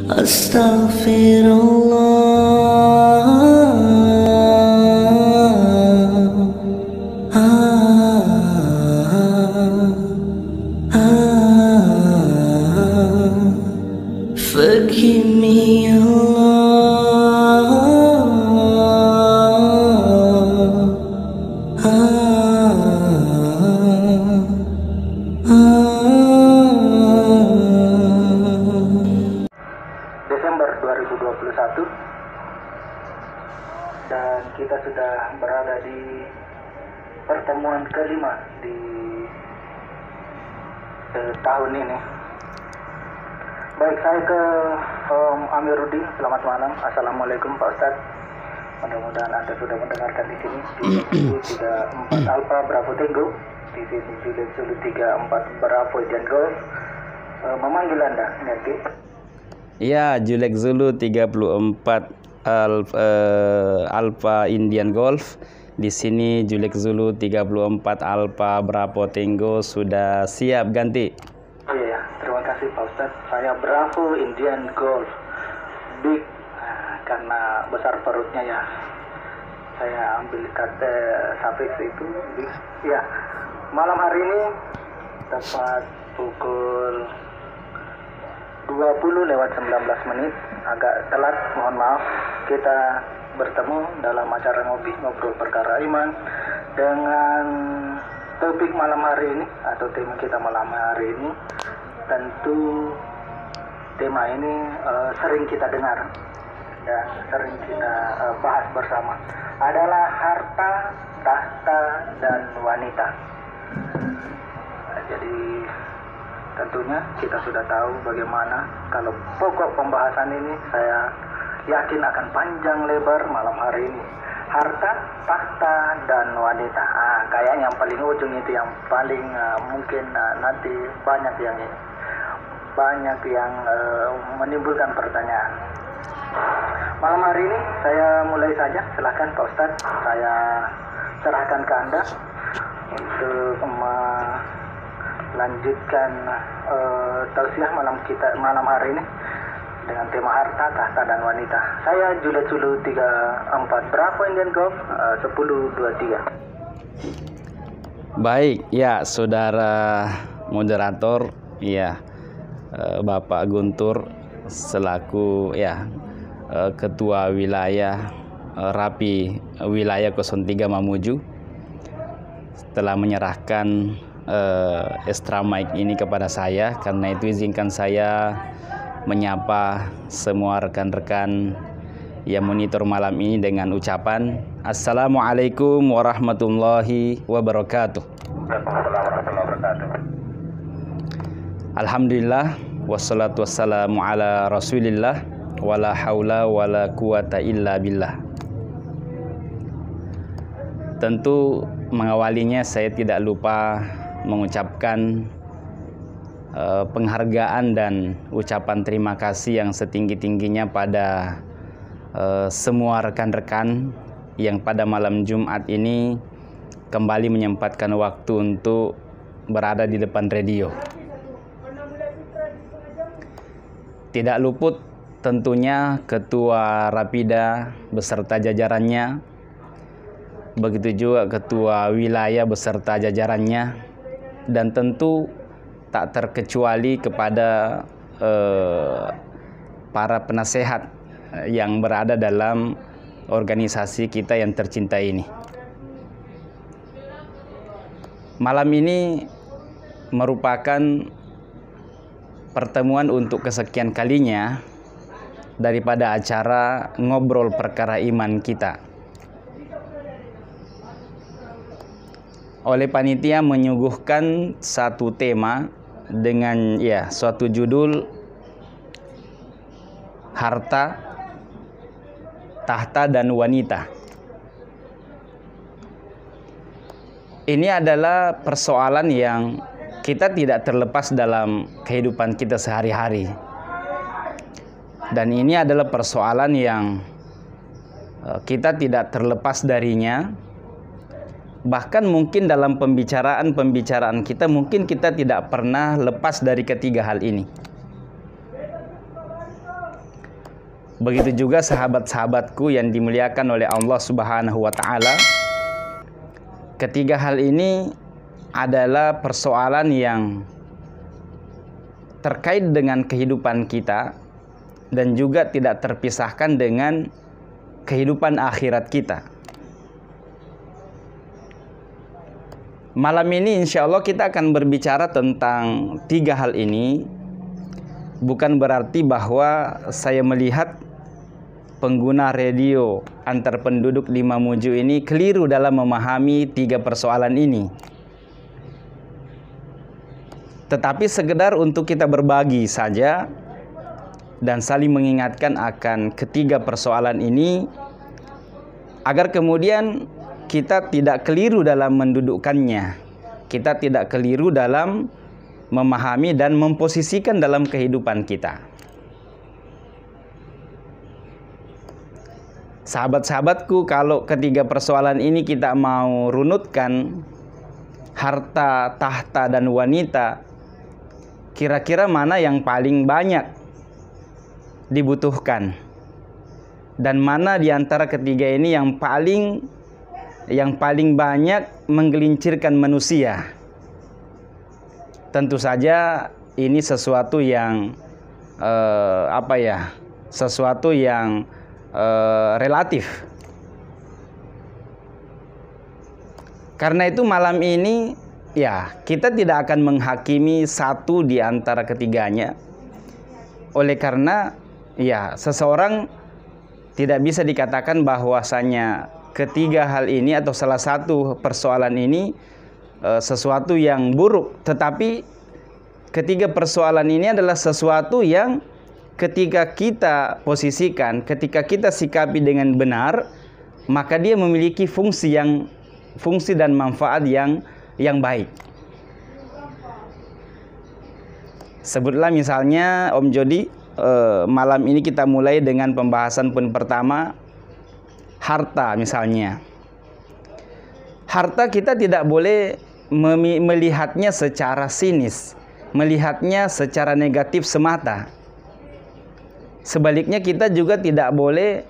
Forgive me, Desember 2021, dan kita sudah berada di pertemuan kelima di tahun ini. Baik, saya ke Amiruddin. Selamat malam. Assalamualaikum Pak Ustadz. Mudah-mudahan Anda sudah mendengarkan di sini. Di 34 Alpha Bravo Tango, di sini Juliet Zulu 34 Bravo Indian Golf memanggil Anda, nanti. Ya, Juliet Zulu 34 Alpha Indian Golf. Di sini Juliet Zulu 34 Alpha Bravo Tango sudah siap ganti. Oh iya, terima kasih Pak Ustadz. Saya Bravo Indian Golf Big, karena besar perutnya ya. Saya ambil kata suffix itu big. Ya, malam hari ini tepat pukul 20:19, agak telat, mohon maaf. Kita bertemu dalam acara ngobrol perkara iman dengan topik malam hari ini, atau tema kita malam hari ini. Tentu tema ini sering kita dengar dan sering kita bahas bersama, adalah harta, tahta, dan wanita. Jadi tentunya kita sudah tahu bagaimana kalau pokok pembahasan ini saya yakin akan panjang lebar malam hari ini. Harta, tahta, dan wanita. Kayaknya yang paling ujung itu yang paling mungkin nanti banyak yang menimbulkan pertanyaan. Malam hari ini saya mulai saja. Silahkan Pak Ustadz, saya serahkan ke Anda untuk melanjutkan tausiah malam hari ini dengan tema harta, tahta, dan wanita. Saya Juliet Zulu 34 Bravo Indian Golf 1023. Baik, ya saudara moderator, ya Bapak Guntur selaku Ketua Wilayah Rapi Wilayah 03 Mamuju telah menyerahkan extra mic ini kepada saya. Karena itu izinkan saya menyapa semua rekan-rekan yang monitor malam ini dengan ucapan Assalamualaikum warahmatullahi wabarakatuh. Alhamdulillah, wassalatu wassalamu ala rasulillah, wala haula wala quwata illa billah. Tentu mengawalinya saya tidak lupa mengucapkan penghargaan dan ucapan terima kasih yang setinggi-tingginya pada semua rekan-rekan yang pada malam Jumat ini kembali menyempatkan waktu untuk berada di depan radio. Tidak luput tentunya Ketua Rapida beserta jajarannya, begitu juga Ketua Wilayah beserta jajarannya, dan tentu tak terkecuali kepada para penasehat yang berada dalam organisasi kita yang tercinta ini. Malam ini merupakan pertemuan untuk kesekian kalinya daripada acara ngobrol perkara iman kita. Oleh panitia menyuguhkan satu tema dengan suatu judul harta, tahta, dan wanita. Ini adalah persoalan yang kita tidak terlepas dalam kehidupan kita sehari-hari. Dan ini adalah persoalan yang kita tidak terlepas darinya. Bahkan mungkin dalam pembicaraan kita, mungkin kita tidak pernah lepas dari ketiga hal ini. Begitu juga sahabat-sahabatku yang dimuliakan oleh Allah Subhanahu wa taala. Ketiga hal ini adalah persoalan yang terkait dengan kehidupan kita dan juga tidak terpisahkan dengan kehidupan akhirat kita. Malam ini insya Allah kita akan berbicara tentang tiga hal ini. Bukan berarti bahwa saya melihat pengguna radio antar penduduk di Mamuju ini keliru dalam memahami tiga persoalan ini. Tetapi sekedar untuk kita berbagi saja dan saling mengingatkan akan ketiga persoalan ini agar kemudian kita tidak keliru dalam mendudukkannya. Kita tidak keliru dalam memahami dan memposisikan dalam kehidupan kita. Sahabat-sahabatku, kalau ketiga persoalan ini kita mau runutkan, harta, tahta, dan wanita, kira-kira mana yang paling banyak dibutuhkan? Dan mana di antara ketiga ini yang paling banyak menggelincirkan manusia? Tentu saja ini sesuatu yang sesuatu yang relatif. Karena itu malam ini ya kita tidak akan menghakimi satu di antara ketiganya. Oleh karena ya seseorang tidak bisa dikatakan bahwasanya ketiga hal ini atau salah satu persoalan ini sesuatu yang buruk, tetapi ketiga persoalan ini adalah sesuatu yang ketika kita posisikan, ketika kita sikapi dengan benar, maka dia memiliki fungsi dan manfaat yang baik. Sebutlah misalnya Om Jody, malam ini kita mulai dengan pembahasan poin pertama, harta misalnya. Harta kita tidak boleh melihatnya secara sinis, melihatnya secara negatif semata. Sebaliknya kita juga tidak boleh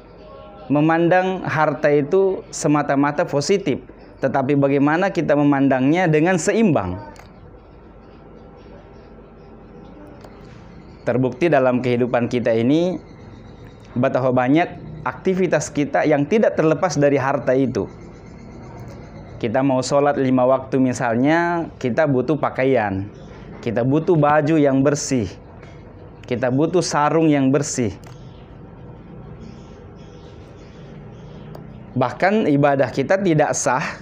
memandang harta itu semata-mata positif, tetapi bagaimana kita memandangnya dengan seimbang. Terbukti dalam kehidupan kita ini betapa banyak aktivitas kita yang tidak terlepas dari harta itu. Kita mau sholat 5 waktu misalnya, kita butuh pakaian, kita butuh baju yang bersih, kita butuh sarung yang bersih. Bahkan ibadah kita tidak sah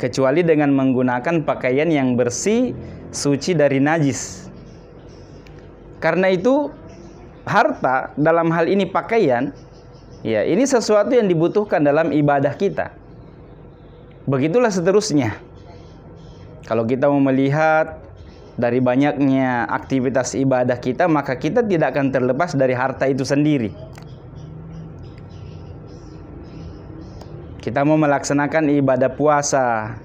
kecuali dengan menggunakan pakaian yang bersih, suci dari najis. Karena itu harta, dalam hal ini pakaian, ya ini sesuatu yang dibutuhkan dalam ibadah kita. Begitulah seterusnya. Kalau kita mau melihat dari banyaknya aktivitas ibadah kita, maka kita tidak akan terlepas dari harta itu sendiri. Kita mau melaksanakan ibadah puasa,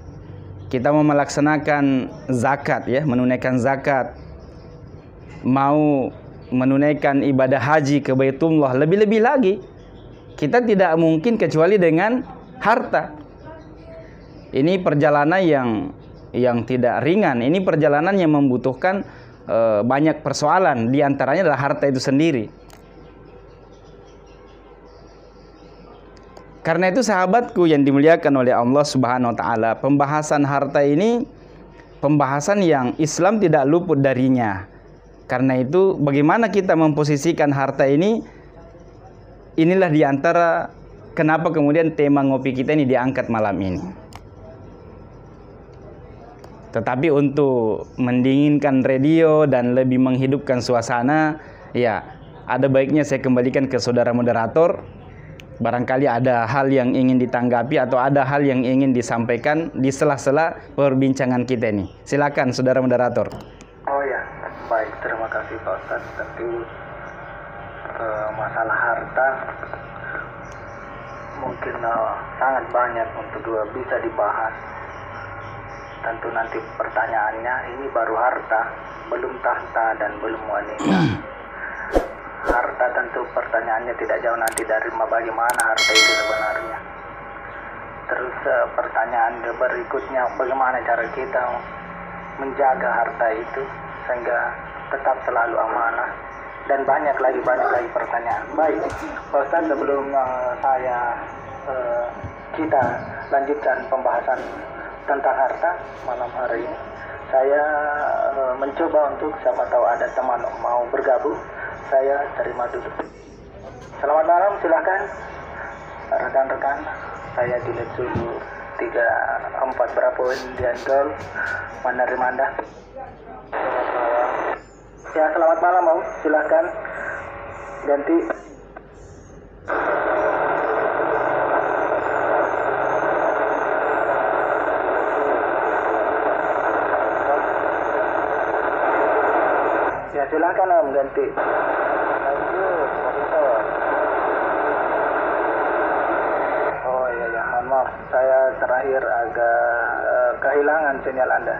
kita mau melaksanakan zakat, ya, menunaikan zakat, mau menunaikan ibadah haji ke Baitullah, lebih-lebih lagi kita tidak mungkin kecuali dengan harta. Ini perjalanan yang tidak ringan. Ini perjalanan yang membutuhkan banyak persoalan. Di antaranya adalah harta itu sendiri. Karena itu sahabatku yang dimuliakan oleh Allah Subhanahu wa taala, pembahasan harta ini pembahasan yang Islam tidak luput darinya. Karena itu bagaimana kita memposisikan harta ini, inilah di antara kenapa kemudian tema ngopi kita ini diangkat malam ini. Tetapi untuk mendinginkan radio dan lebih menghidupkan suasana, ya ada baiknya saya kembalikan ke saudara moderator. Barangkali ada hal yang ingin ditanggapi atau ada hal yang ingin disampaikan di sela-sela perbincangan kita ini. Silakan saudara moderator. Oh ya, baik, terima kasih Pak Ustadz. Tentu masalah harta mungkin sangat banyak untuk bisa dibahas. Tentu nanti pertanyaannya, ini baru harta, belum tahta dan belum wanita. Harta harta, tentu pertanyaannya tidak jauh nanti dari bagaimana harta itu sebenarnya. Terus pertanyaan berikutnya, bagaimana cara kita menjaga harta itu sehingga tetap selalu amanah, dan banyak lagi pertanyaan. Baik, Pak Ustadz, sebelum kita lanjutkan pembahasan tentang harta malam hari ini, saya mencoba untuk, siapa tahu ada teman mau bergabung, saya terima dulu. Selamat malam, silakan rekan-rekan. Saya dilihat dulu 34 berapa Indian Girl menerima Anda. Ya, selamat malam Om, silakan ganti. Ya, silakan Om, ganti. Lanjut, Profesor. Oh iya, mohon maaf, saya terakhir agak kehilangan sinyal Anda.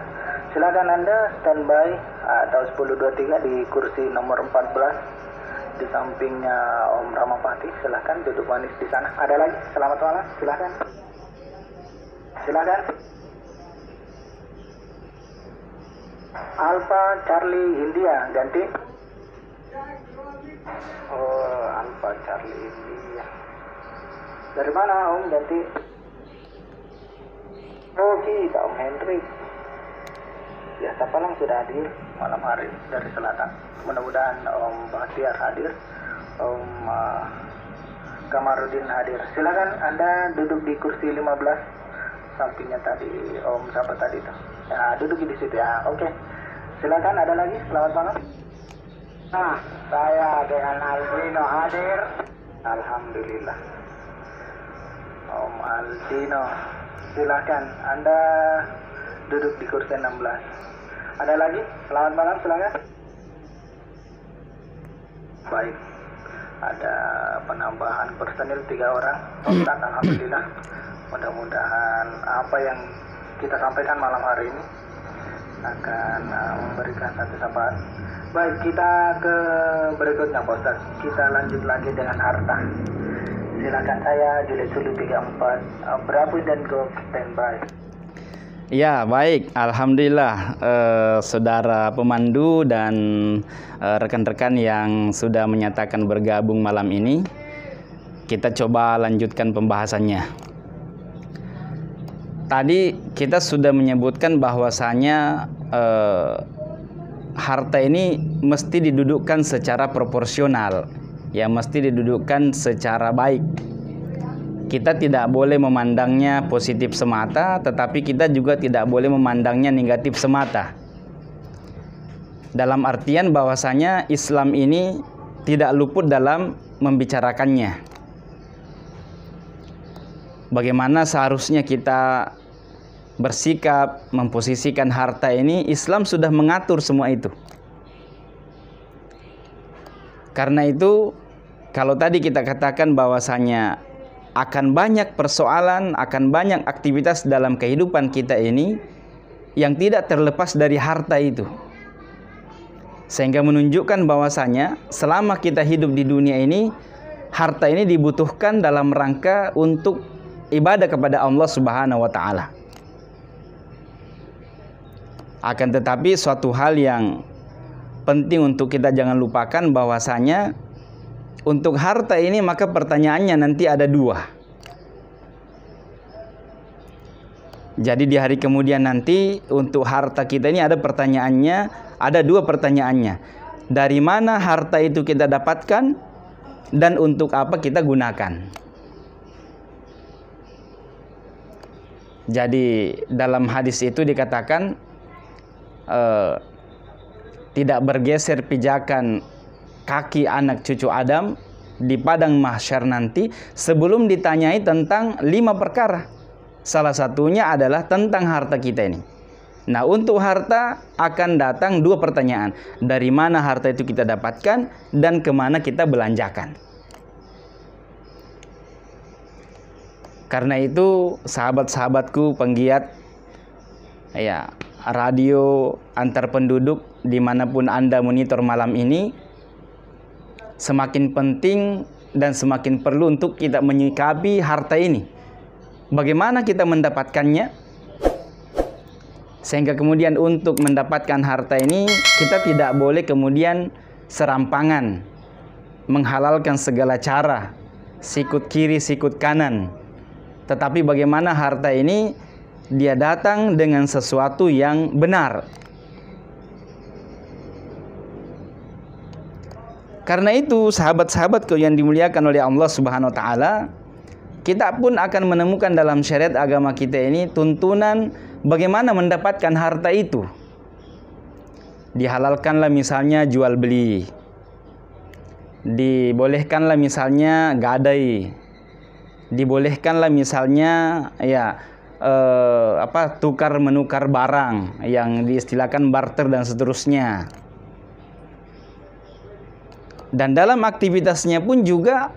Silakan Anda standby atau 1023 di kursi nomor 14 di sampingnya Om Ramapati. Silakan duduk manis di sana. Ada lagi? Selamat malam. Silakan. Silakan. Alpha Charlie India ganti. Oh, Alpha Charlie India. Dari mana Om ganti? Oh, kita Om Hendrik. Ya, Sapalang sudah hadir malam hari dari selatan. Mudah-mudahan Om Bahtiar hadir, Om Kamarudin hadir. Silakan Anda duduk di kursi 15 sampingnya tadi Om siapa tadi itu. Ya, duduk di situ ya. Oke. Silakan, ada lagi? Selamat malam. Nah, saya dengan Aldino hadir. Alhamdulillah. Om Aldino, silakan Anda duduk di kursi 16. Ada lagi? Selamat malam, silakan. Baik, ada penambahan personil 3 orang. Ustaz, alhamdulillah. Mudah-mudahan apa yang kita sampaikan malam hari ini akan memberikan satu syafaat. Baik, kita ke berikutnya Pak Ustaz. Kita lanjut lagi dengan harta. Silakan, saya Julius Sulu 34 Bravo dan Go standby. Ya, baik. Alhamdulillah, saudara pemandu dan rekan-rekan yang sudah menyatakan bergabung malam ini. Kita coba lanjutkan pembahasannya. Tadi kita sudah menyebutkan bahwasanya harta ini mesti didudukkan secara proporsional, ya, mesti didudukkan secara baik. Kita tidak boleh memandangnya positif semata, tetapi kita juga tidak boleh memandangnya negatif semata. Dalam artian bahwasanya Islam ini tidak luput dalam membicarakannya. Bagaimana seharusnya kita bersikap, memposisikan harta ini, Islam sudah mengatur semua itu. Karena itu, kalau tadi kita katakan bahwasanya akan banyak persoalan, akan banyak aktivitas dalam kehidupan kita ini yang tidak terlepas dari harta itu. Sehingga menunjukkan bahwasanya selama kita hidup di dunia ini, harta ini dibutuhkan dalam rangka untuk ibadah kepada Allah Subhanahu wa taala. Akan tetapi suatu hal yang penting untuk kita jangan lupakan bahwasanya untuk harta ini maka pertanyaannya nanti ada 2. Jadi di hari kemudian nanti untuk harta kita ini ada pertanyaannya, ada 2 pertanyaannya. Dari mana harta itu kita dapatkan dan untuk apa kita gunakan. Jadi dalam hadis itu dikatakan tidak bergeser pijakan kaki anak cucu Adam di padang mahsyar nanti sebelum ditanyai tentang 5 perkara. Salah satunya adalah tentang harta kita ini. Nah, untuk harta akan datang 2 pertanyaan. Dari mana harta itu kita dapatkan dan kemana kita belanjakan. Karena itu sahabat-sahabatku penggiat ya radio antar penduduk dimanapun Anda monitor malam ini, semakin penting dan semakin perlu untuk kita menyikapi harta ini. Bagaimana kita mendapatkannya? Sehingga kemudian untuk mendapatkan harta ini kita tidak boleh kemudian serampangan menghalalkan segala cara, sikut kiri sikut kanan. Tetapi bagaimana harta ini dia datang dengan sesuatu yang benar. Karena itu sahabat-sahabatku yang dimuliakan oleh Allah Subhanahu wa taala, kita pun akan menemukan dalam syariat agama kita ini tuntunan bagaimana mendapatkan harta itu. Dihalalkanlah misalnya jual beli. Dibolehkanlah misalnya gadai. Dibolehkanlah misalnya tukar menukar barang yang diistilahkan barter dan seterusnya. Dan dalam aktivitasnya pun juga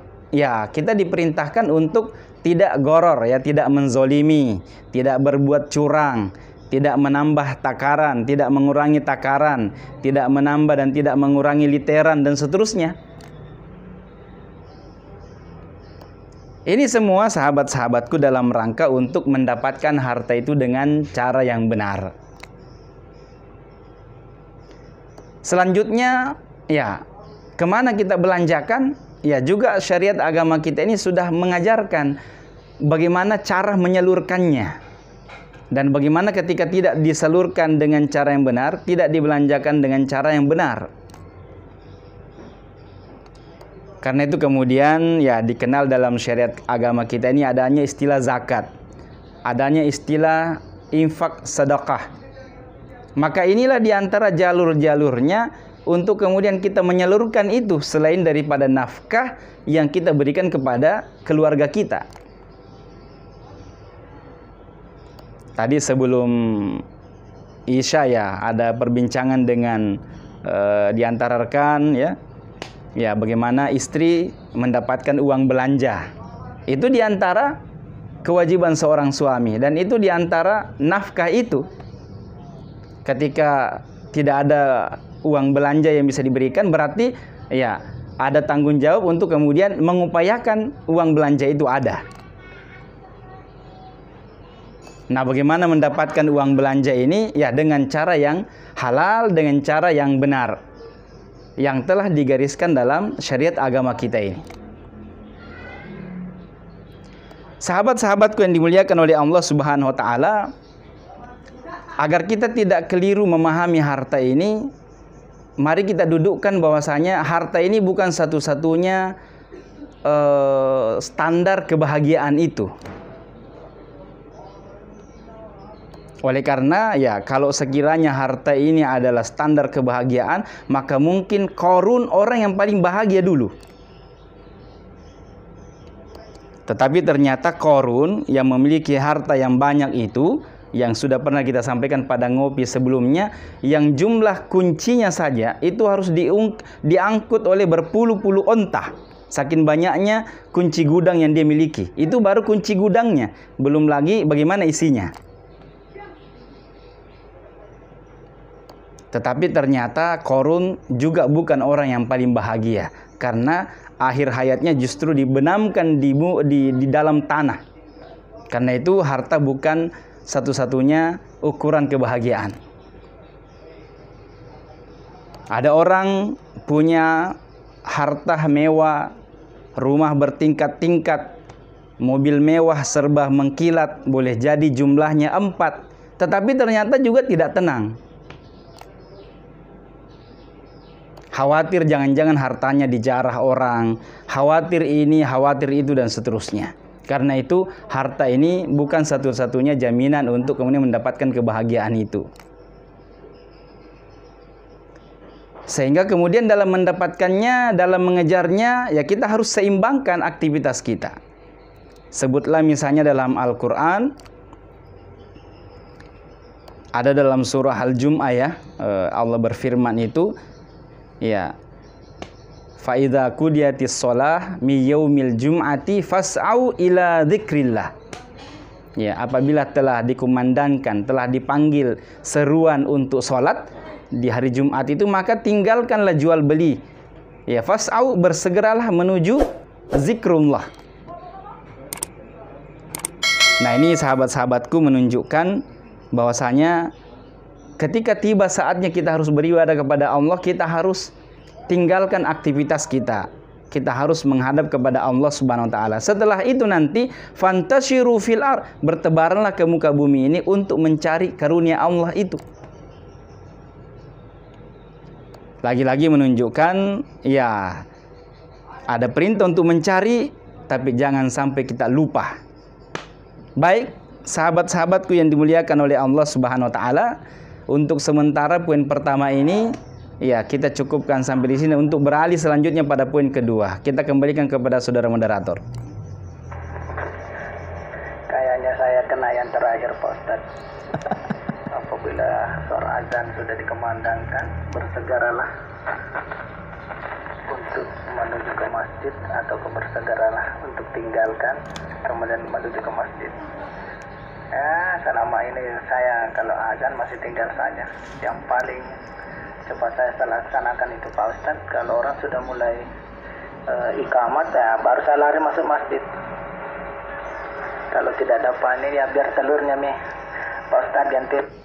kita diperintahkan untuk tidak goror, tidak menzolimi, tidak berbuat curang, tidak menambah takaran, tidak mengurangi takaran, tidak menambah dan tidak mengurangi literan dan seterusnya. Ini semua sahabat-sahabatku dalam rangka untuk mendapatkan harta itu dengan cara yang benar. Selanjutnya, kemana kita belanjakan? Juga syariat agama kita ini sudah mengajarkan bagaimana cara menyalurkannya. Dan bagaimana ketika tidak disalurkan dengan cara yang benar, tidak dibelanjakan dengan cara yang benar. Karena itu kemudian dikenal dalam syariat agama kita ini adanya istilah zakat. Adanya istilah infak sedekah. Maka inilah diantara jalur-jalurnya untuk kemudian kita menyalurkan itu selain daripada nafkah yang kita berikan kepada keluarga kita. Tadi sebelum Isya ada perbincangan dengan di antara rekan bagaimana istri mendapatkan uang belanja. Itu di antara kewajiban seorang suami dan itu di antara nafkah itu. Ketika tidak ada uang belanja yang bisa diberikan, berarti ada tanggung jawab untuk kemudian mengupayakan uang belanja itu ada. Nah, bagaimana mendapatkan uang belanja ini? Dengan cara yang halal, dengan cara yang benar, yang telah digariskan dalam syariat agama kita ini. Sahabat-sahabatku yang dimuliakan oleh Allah Subhanahu wa taala, agar kita tidak keliru memahami harta ini, mari kita dudukkan bahwasanya harta ini bukan satu-satunya standar kebahagiaan itu. Oleh karena kalau sekiranya harta ini adalah standar kebahagiaan, maka mungkin Qarun orang yang paling bahagia dulu. Tetapi ternyata Qarun yang memiliki harta yang banyak itu, yang sudah pernah kita sampaikan pada ngopi sebelumnya, yang jumlah kuncinya saja itu harus diangkut oleh berpuluh-puluh onta. Saking banyaknya kunci gudang yang dia miliki. Itu baru kunci gudangnya, belum lagi bagaimana isinya. Tetapi ternyata Qarun juga bukan orang yang paling bahagia, karena akhir hayatnya justru dibenamkan di dalam tanah. Karena itu harta bukan satu-satunya ukuran kebahagiaan. Ada orang punya harta mewah, rumah bertingkat-tingkat, mobil mewah serba mengkilat, boleh jadi jumlahnya 4, tetapi ternyata juga tidak tenang. Khawatir jangan-jangan hartanya dijarah orang, khawatir ini, khawatir itu, dan seterusnya. Karena itu harta ini bukan satu-satunya jaminan untuk kemudian mendapatkan kebahagiaan itu. Sehingga kemudian dalam mendapatkannya, dalam mengejarnya, kita harus seimbangkan aktivitas kita. Sebutlah misalnya dalam Al-Quran, ada dalam surah Al-Jum'ah Allah berfirman itu, fa idza qudiyatis shalah mi yaumil jum'ati fas'au ila dzikrillah. Apabila telah dikumandangkan, telah dipanggil seruan untuk sholat di hari Jumat itu, maka tinggalkanlah jual beli Ya, fas'au, bersegeralah menuju zikrullah. Nah, ini sahabat-sahabatku menunjukkan bahwasanya ketika tiba saatnya kita harus beribadah kepada Allah, kita harus tinggalkan aktivitas kita. Kita harus menghadap kepada Allah Subhanahu wa taala. Setelah itu nanti fantasyiru fil ard, bertebaranlah ke muka bumi ini untuk mencari karunia Allah itu. Lagi-lagi menunjukkan ya ada perintah untuk mencari, tapi jangan sampai kita lupa. Baik, sahabat-sahabatku yang dimuliakan oleh Allah Subhanahu wa taala, untuk sementara poin pertama ini ya kita cukupkan sampai di sini. Untuk beralih selanjutnya pada poin kedua, kita kembalikan kepada saudara moderator. Kayaknya saya kena yang terakhir, Pak Ustadz. Apabila suara azan sudah dikumandangkan, bersegeralah untuk menuju ke masjid, atau bersegeralah untuk tinggalkan kemudian menuju ke masjid. Selama ini saya kalau azan masih tinggal saja. Yang paling cepat saya laksanakan itu, Pak Ustadz, kalau orang sudah mulai iqamat, ya baru saya lari masuk masjid. Kalau tidak ada panen, ya biar telurnya Pak Ustadz ganti.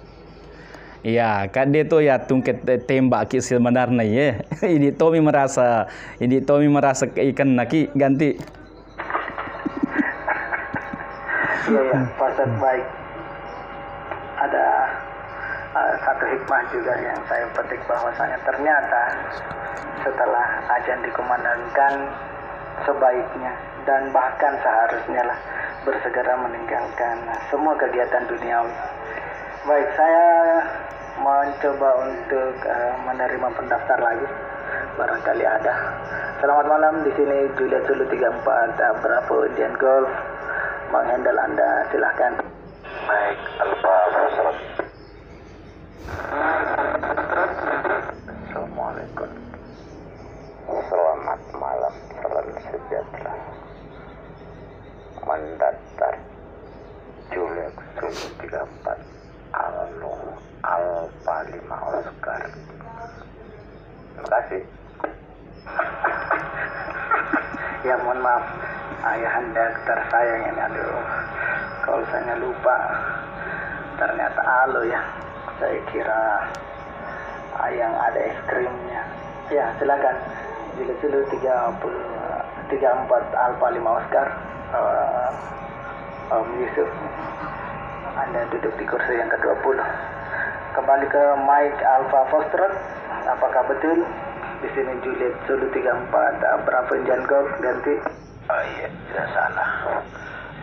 Ya, kade to ya tungket tembak ki sebenarnya ya. Ini Tommy merasa ikan naki ganti. Iya, Pak Ustadz, baik. Ada satu hikmah juga yang saya petik, bahwasanya ternyata setelah azan dikumandangkan, sebaiknya dan bahkan seharusnya lah bersegera meninggalkan semua kegiatan duniawi. Baik, saya mencoba untuk menerima pendaftar lagi, barangkali ada. Selamat malam, di sini Juliet Zulu 34 Bravo Indian Golf menghandle Anda, silahkan. Baik, Alfa Fosrot. Assalamualaikum. Selamat malam, salam sejahtera. Mendaftar Juliet Zulu 34 Alfa 5 Oscar. Terima kasih. Ya, mohon maaf, ayahanda tersayang ini, aduh, kalau saya lupa, ternyata alo ya, saya kira yang ada es krimnya. Ya, silakan. Julu 34 Alfa 5 Oscar. Yusuf, Anda duduk di kursi yang ke-20. Kembali ke Mike Alfa Foxtrot. Apakah betul di sini Juliet Zulu 34 Bravo Indian Golf ganti? Oh iya, tidak salah.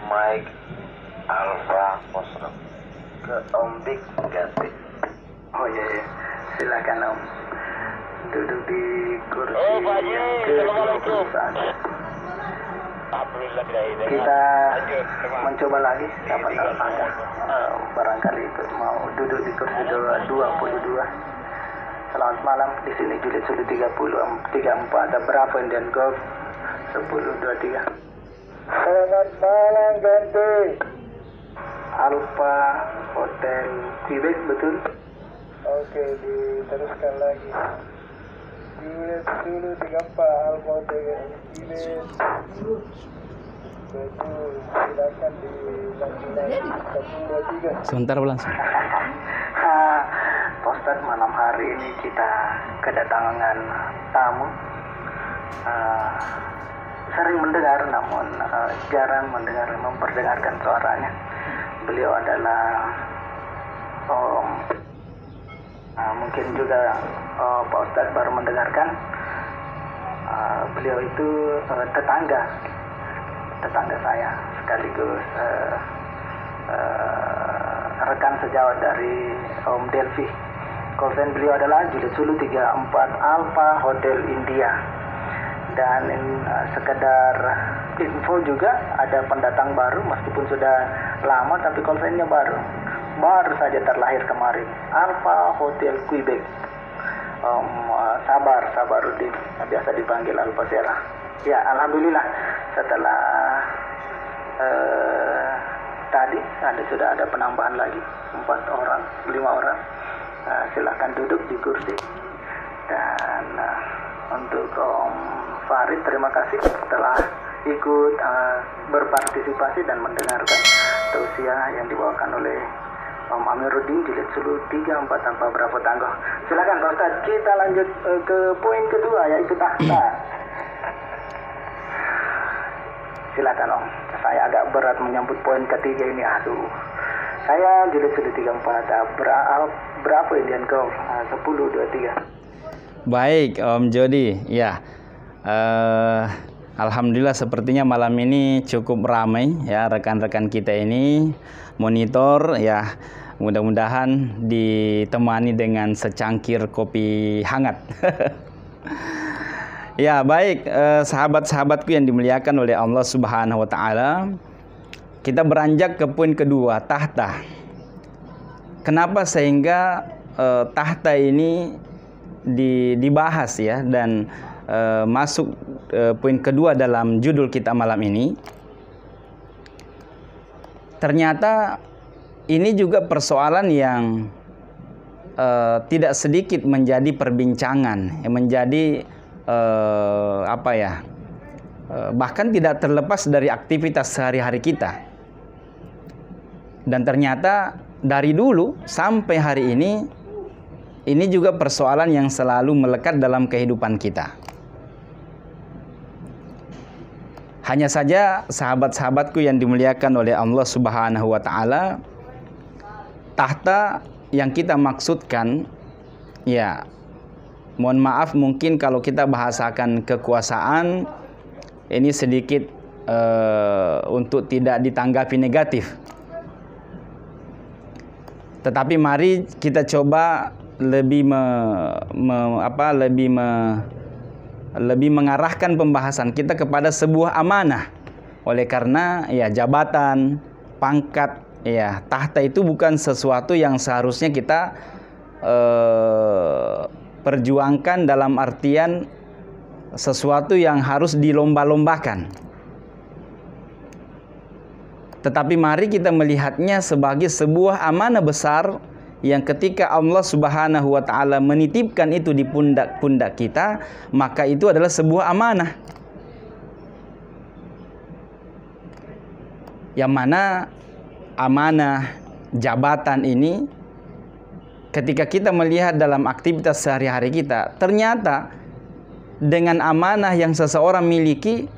Mike Alfa Foxtrot ke Om Big ganti. Oh iya, iya. Silakan Om. Duduk di kursi yang Assalamualaikum. Kita mencoba lagi, siapa tahu ada barangkali ikut mau duduk di kursi 22. Selamat malam, di sini Juliet Zulu 34 ada Bravo Indian Golf 1023. Selamat malam, ganti. Alfa Hotel Quebec, betul? Oke, diteruskan lagi. Juliet Zulu 34 Alfa Hotel Quebec. Betul, silakan dilanjutkan 123. Sebentar berlangsung. Pak Ustadz, malam hari ini kita kedatangan tamu. Sering mendengar, namun jarang memperdengarkan suaranya. Beliau adalah mungkin juga Pak Ustadz baru mendengarkan. Beliau itu tetangga saya, sekaligus rekan sejawat dari Om Delvi. Konsen beliau adalah Juliet Zulu 34 Alfa Hotel India. Dan sekedar info juga, ada pendatang baru, meskipun sudah lama tapi konsennya baru saja terlahir kemarin, Alfa Hotel Quebec. Sabarudin, biasa dipanggil Alfa Sierra. Ya, alhamdulillah setelah tadi sudah ada penambahan lagi 5 orang. Silakan duduk di kursi dan Untuk Om Farid, terima kasih telah ikut berpartisipasi dan mendengarkan tausiah yang dibawakan oleh Om Amiruddin jilid 10 3 4 tanpa berapa tangguh. Silakan Pak Ustaz, kita lanjut ke poin kedua, yaitu tahta. Silakan Om, saya agak berat menyambut poin ketiga ini. Aduh, saya jilid 10 3 4 berapa Indian kau? 10 2 3. Baik Om Jody, ya. Alhamdulillah sepertinya malam ini cukup ramai ya rekan-rekan kita ini monitor ya. Mudah-mudahan ditemani dengan secangkir kopi hangat. Ya, baik sahabat-sahabatku yang dimuliakan oleh Allah Subhanahu wa taala. Kita beranjak ke poin kedua, tahta. Kenapa sehingga tahta ini dibahas ya dan masuk poin kedua dalam judul kita malam ini. Ternyata ini juga persoalan yang tidak sedikit menjadi perbincangan, yang menjadi bahkan tidak terlepas dari aktivitas sehari-hari kita. Dan ternyata dari dulu sampai hari ini juga persoalan yang selalu melekat dalam kehidupan kita. Hanya saja sahabat-sahabatku yang dimuliakan oleh Allah Subhanahu wa taala, tahta yang kita maksudkan ya, mohon maaf mungkin kalau kita bahasakan kekuasaan ini sedikit untuk tidak ditanggapi negatif. Tetapi mari kita coba lebih mengarahkan pembahasan kita kepada sebuah amanah. Oleh karena ya jabatan, pangkat, ya tahta itu bukan sesuatu yang seharusnya kita perjuangkan dalam artian sesuatu yang harus dilomba-lombakan. Tetapi mari kita melihatnya sebagai sebuah amanah besar yang ketika Allah Subhanahu wa taala menitipkan itu di pundak-pundak kita, maka itu adalah sebuah amanah. Yang mana amanah jabatan ini ketika kita melihat dalam aktivitas sehari-hari kita, ternyata dengan amanah yang seseorang miliki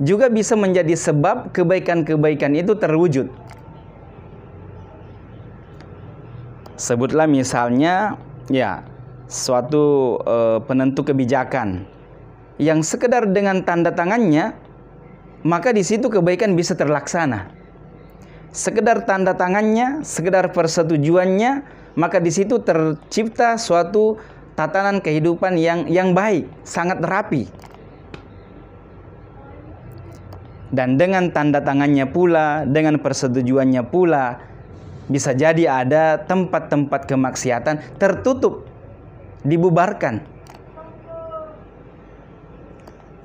juga bisa menjadi sebab kebaikan-kebaikan itu terwujud. Sebutlah misalnya ya suatu penentu kebijakan yang sekedar dengan tanda tangannya, maka di situ kebaikan bisa terlaksana. Sekedar tanda tangannya, sekedar persetujuannya, maka di situ tercipta suatu tatanan kehidupan yang baik, sangat rapi. Dan dengan tanda tangannya pula, dengan persetujuannya pula, bisa jadi ada tempat-tempat kemaksiatan tertutup, dibubarkan.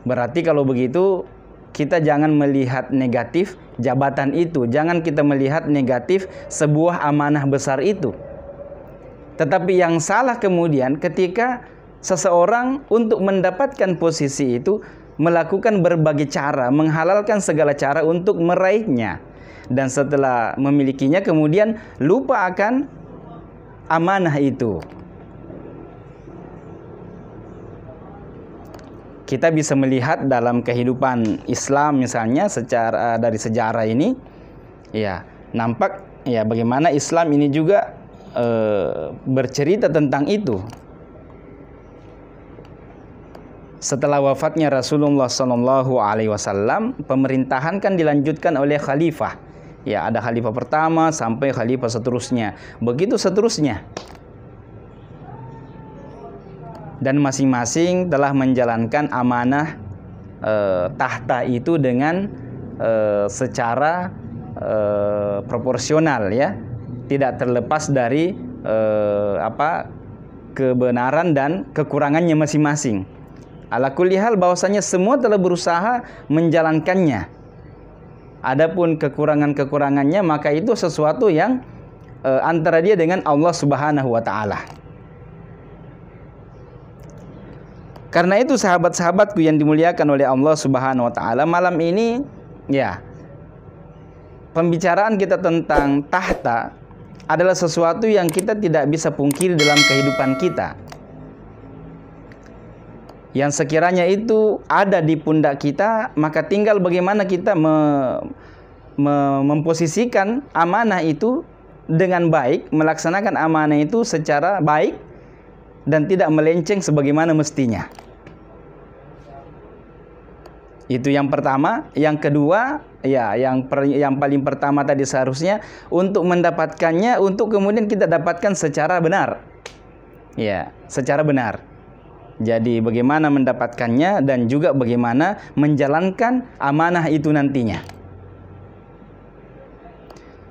Berarti kalau begitu kita jangan melihat negatif jabatan itu, jangan kita melihat negatif sebuah amanah besar itu. Tetapi yang salah kemudian ketika seseorang untuk mendapatkan posisi itu melakukan berbagai cara, menghalalkan segala cara untuk meraihnya. Dan setelah memilikinya kemudian lupa akan amanah itu. Kita bisa melihat dalam kehidupan Islam misalnya secara dari sejarah ini ya, nampak ya bagaimana Islam ini juga bercerita tentang itu. Setelah wafatnya Rasulullah SAW, pemerintahan kan dilanjutkan oleh khalifah. Ya, ada khalifah pertama sampai khalifah seterusnya. Begitu seterusnya. Dan masing-masing telah menjalankan amanah tahta itu dengan secara proporsional ya. Tidak terlepas dari kebenaran dan kekurangannya masing-masing. Ala kulli hal bahwasanya semua telah berusaha menjalankannya. Adapun kekurangan-kekurangannya maka itu sesuatu yang antara dia dengan Allah Subhanahu wa taala. Karena itu sahabat-sahabatku yang dimuliakan oleh Allah Subhanahu wa taala, malam ini ya pembicaraan kita tentang tahta adalah sesuatu yang kita tidak bisa pungkiri dalam kehidupan kita. Yang sekiranya itu ada di pundak kita, maka tinggal bagaimana kita memposisikan amanah itu dengan baik, melaksanakan amanah itu secara baik dan tidak melenceng sebagaimana mestinya. Itu yang pertama. Yang kedua, ya yang paling pertama tadi seharusnya untuk mendapatkannya, untuk kemudian kita dapatkan secara benar. Ya, secara benar. Jadi bagaimana mendapatkannya dan juga bagaimana menjalankan amanah itu nantinya.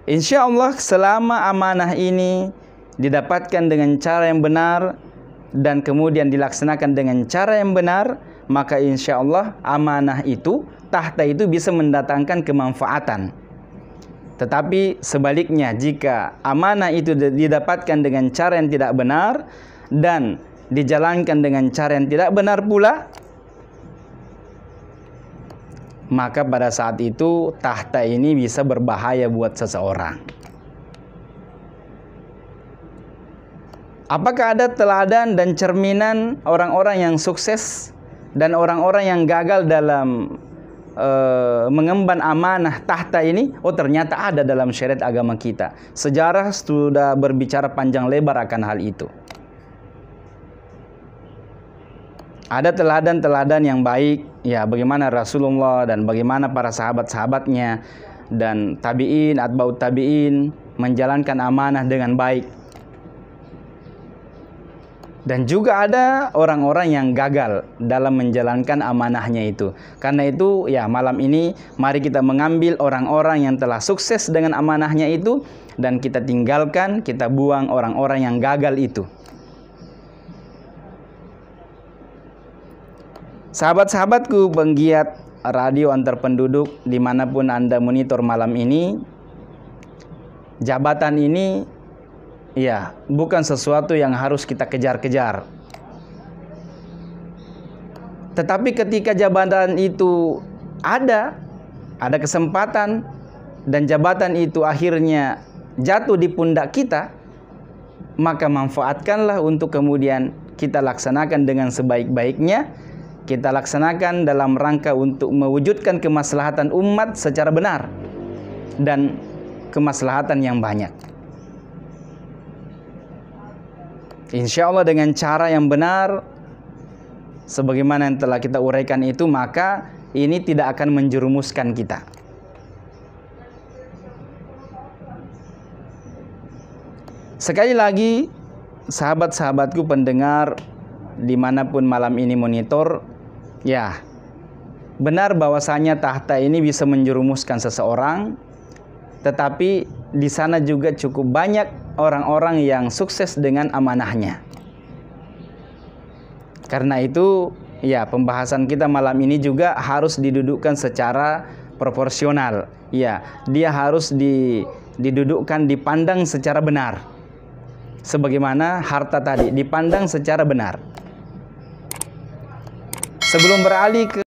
Insya Allah selama amanah ini didapatkan dengan cara yang benar dan kemudian dilaksanakan dengan cara yang benar, maka insya Allah amanah itu, tahta itu bisa mendatangkan kemanfaatan. Tetapi sebaliknya, jika amanah itu didapatkan dengan cara yang tidak benar dan dijalankan dengan cara yang tidak benar pula, maka pada saat itu tahta ini bisa berbahaya buat seseorang. Apakah ada teladan dan cerminan orang-orang yang sukses dan orang-orang yang gagal dalam mengemban amanah tahta ini? Oh, ternyata ada dalam syariat agama kita. Sejarah sudah berbicara panjang lebar akan hal itu. Ada teladan-teladan yang baik, ya bagaimana Rasulullah dan bagaimana para sahabat-sahabatnya dan tabi'in, atba'ut tabi'in menjalankan amanah dengan baik. Dan juga ada orang-orang yang gagal dalam menjalankan amanahnya itu. Karena itu, ya malam ini mari kita mengambil orang-orang yang telah sukses dengan amanahnya itu dan kita tinggalkan, kita buang orang-orang yang gagal itu. Sahabat-sahabatku penggiat radio antar penduduk dimanapun Anda monitor malam ini, jabatan ini ya bukan sesuatu yang harus kita kejar-kejar. Tetapi ketika jabatan itu ada kesempatan dan jabatan itu akhirnya jatuh di pundak kita, maka manfaatkanlah untuk kemudian kita laksanakan dengan sebaik-baiknya. Kita laksanakan dalam rangka untuk mewujudkan kemaslahatan umat secara benar dan kemaslahatan yang banyak. Insya Allah dengan cara yang benar, sebagaimana yang telah kita uraikan itu, maka ini tidak akan menjerumuskan kita. Sekali lagi, sahabat-sahabatku pendengar dimanapun malam ini monitor, ya benar bahwasanya tahta ini bisa menjerumuskan seseorang, tetapi di sana juga cukup banyak orang-orang yang sukses dengan amanahnya. Karena itu, ya pembahasan kita malam ini juga harus didudukkan secara proporsional. Ya, dia harus didudukkan, dipandang secara benar. Sebagaimana harta tadi dipandang secara benar. Sebelum beralih ke